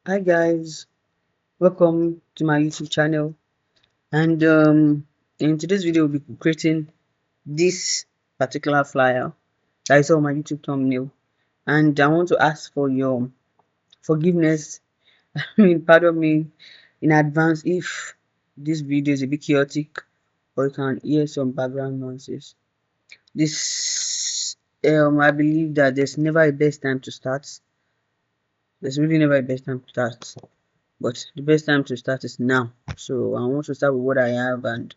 Hi guys, welcome to my YouTube channel. And in today's video, we'll be creating this particular flyer that I saw on my YouTube thumbnail. And I want to ask for your forgiveness. I mean, pardon me in advance if this video is a bit chaotic or you can hear some background noises. This I believe that there's never a best time to start. There's really never a best time to start. But the best time to start is now. So I want to start with what I have and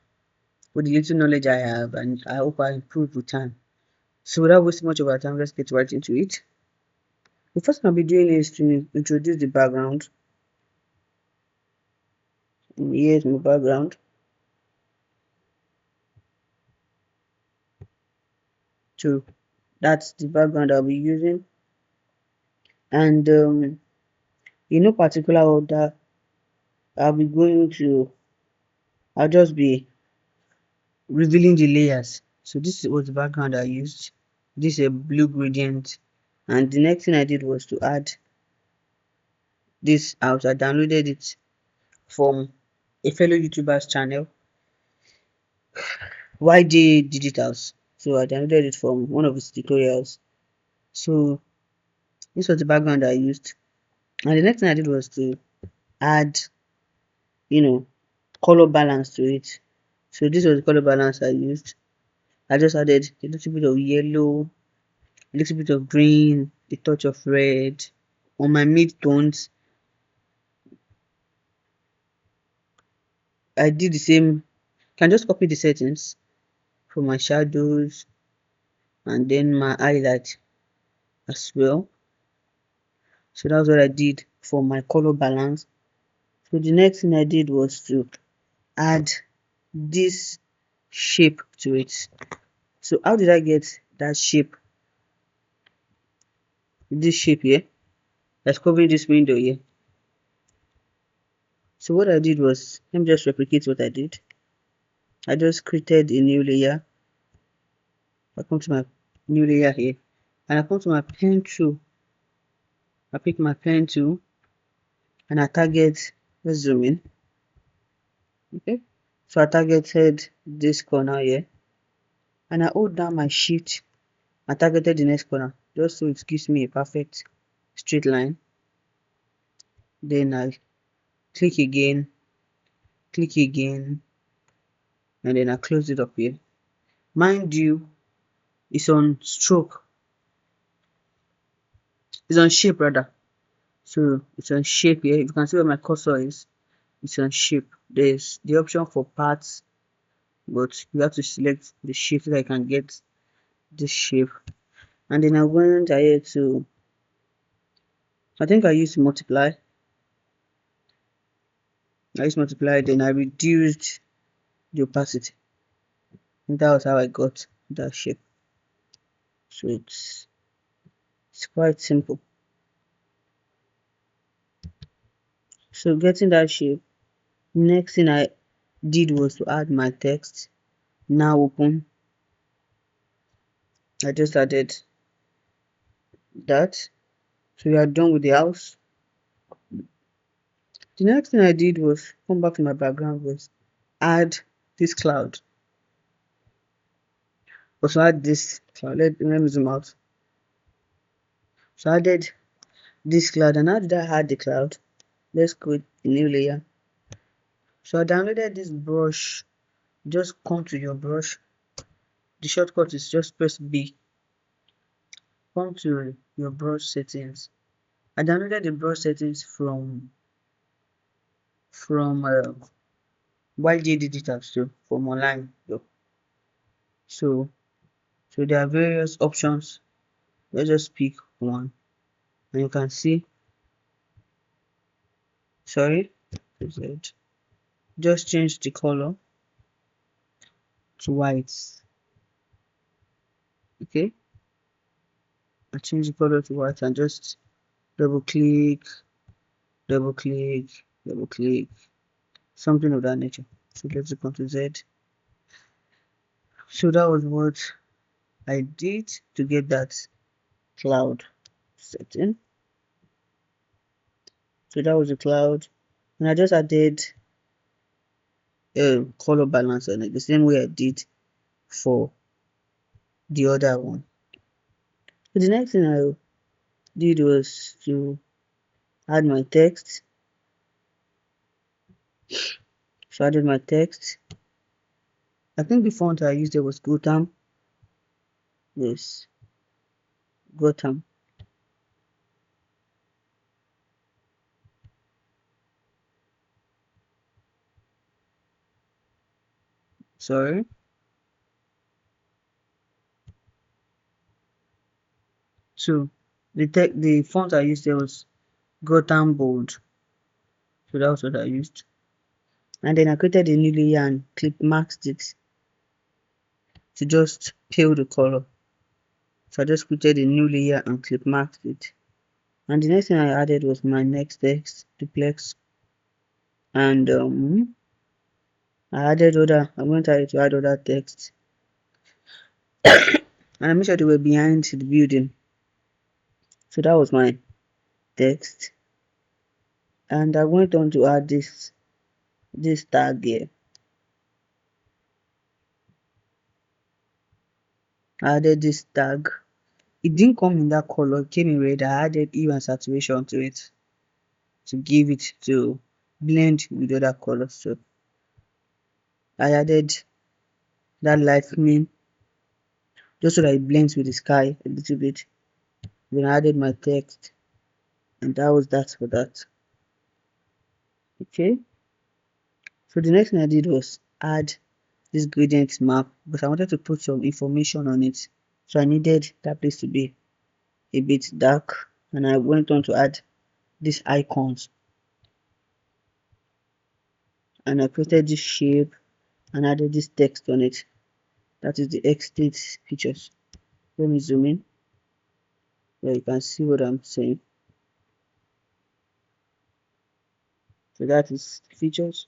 with the little knowledge I have, and I hope I improve with time. So without wasting much of our time, let's get right into it. The first thing I'll be doing is to introduce the background. And here's my background. So that's the background I'll be using. And in no particular order, I'll be going to, I'll just be revealing the layers. So this was the background I used. This is a blue gradient. And the next thing I did was to add this out. I downloaded it from a fellow YouTuber's channel, YJ Digitals. So I downloaded it from one of his tutorials. So this was the background I used. And the next thing I did was to add, you know, color balance to it. So this was the color balance I used. I just added a little bit of yellow, a little bit of green, a touch of red on my mid tones. I did the same. Can just copy the settings for my shadows and then my highlight as well. So that's what I did for my color balance. So the next thing I did was to add this shape to it. So how did I get that shape? This shape here that's covering this window here. So what I did was, let me just replicate what I did. I just created a new layer. I come to my new layer here and I come to my pen tool. I pick my pen tool and I target, let's zoom in. Okay. So I targeted this corner here and I hold down my shift. I targeted the next corner just so it gives me a perfect straight line. Then I click again, and then I close it up here. Mind you, it's on stroke, it's on shape rather. So it's on shape here. If you can see where my cursor is, it's on shape. There's the option for parts, but you have to select the shape so that I can get this shape. And then I went ahead to, I think I used multiply. Then I reduced the opacity. And that was how I got that shape. So it's quite simple. So getting that shape, next thing I did was to add my text. Now open. I just added that. So we are done with the house. The next thing I did was come back to my background was add this cloud. Also add this cloud. Let me zoom out. So I added this cloud, and how did I add the cloud? Let's create a new layer. So I downloaded this brush. Just come to your brush. The shortcut is just press B. Come to your brush settings. I downloaded the brush settings from YJ Digital too, from online though. So there are various options. Let's just pick one, and you can see. Sorry, just change the color to white. Okay, I change the color to white and just double click, double click, double click, something of that nature. So let's go to Z. So that was what I did to get that cloud setting. So that was the cloud. And I just added a color balance on it, the same way I did for the other one. So the next thing I did was to add my text. So I added my text. I think the font I used there was Gotham. Yes, Gotham. Sorry. So the font I used there was Gotham Bold. So that was what I used. And then I created a new layer and clip masked it to just pale the color. So I just created a new layer and clip masked it. And the next thing I added was my next text duplex. And I went ahead to add other text. And I made sure they were behind the building. So that was my text. And I went on to add this tag here. I added this tag. It didn't come in that color, it came in red. I added hue and saturation to it to give it to blend with other colors. So I added that lightning just so that it blends with the sky a little bit. Then I added my text, and that was that for that. Okay. So the next thing I did was add this gradient map because I wanted to put some information on it. So I needed that place to be a bit dark, and I went on to add these icons, and I created this shape and added this text on it. That is the extent features. Let me zoom in where you can see what I'm saying. So that is features.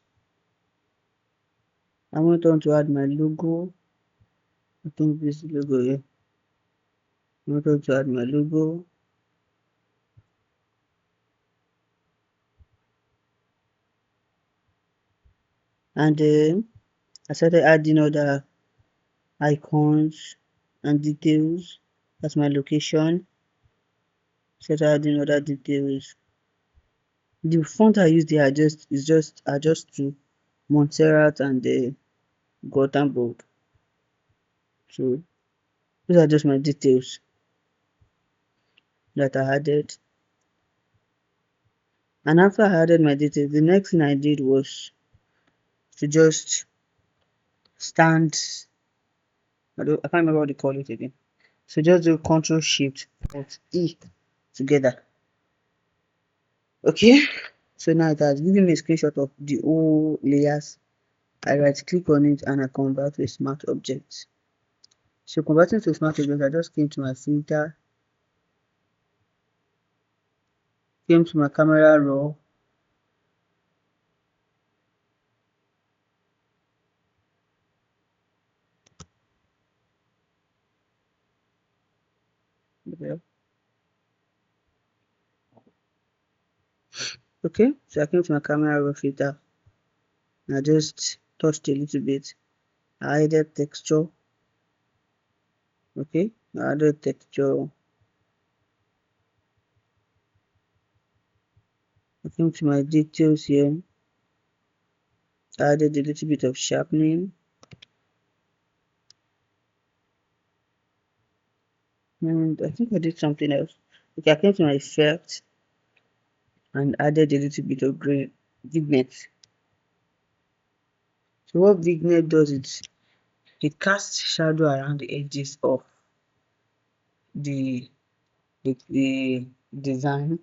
I went on to add my logo. I think this logo here. I went on to add my logo. And then I started adding other icons and details. That's my location. Started adding other details. The font I used there are just to Montserrat and the Gothenburg. So these are just my details that I added. And after I added my details, the next thing I did was to just stand. I can't remember what they call it again. So just do Control Shift Alt E together. Okay. So now it has given me a screenshot of the whole layers. I right click on it and I convert to a smart object. So converting to a smart object, I just came to my filter, came to my camera raw. Okay, so I came to my camera raw filter and I just touched a little bit. I added texture. Okay, I added texture. I came to my details here. I added a little bit of sharpening. And I think I did something else. Okay, I came to my effect and added a little bit of vignette. So what vignette does is it casts shadow around the edges of the the design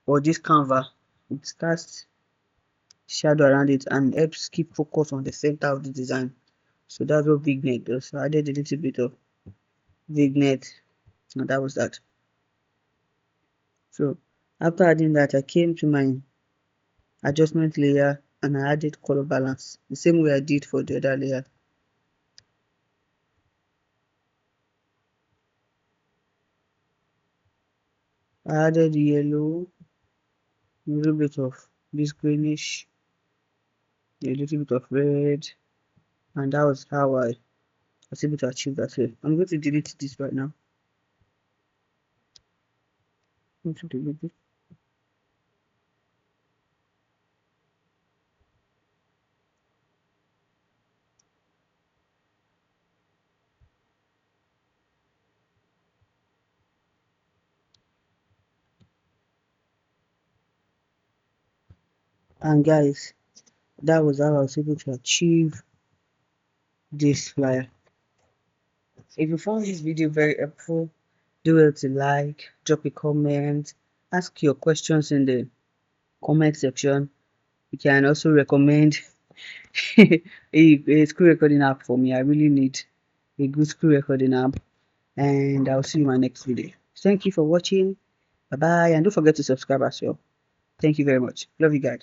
or this canvas. It casts shadow around it and helps keep focus on the center of the design. So that's what vignette does. So I added a little bit of vignette and that was that. So after adding that, I came to my adjustment layer and I added color balance the same way I did for the other layer. I added yellow a little bit of this greenish, a little bit of red, and that was how I was able to achieve that here. I'm going to delete this right now. I'm going to delete it. And guys, that was how I was able to achieve this flyer. If you found this video very helpful, do well to like, drop a comment, ask your questions in the comment section. You can also recommend a screen recording app for me. I really need a good screen recording app, and I'll see you in my next video. Thank you for watching. Bye bye, and don't forget to subscribe as well. Thank you very much. Love you guys.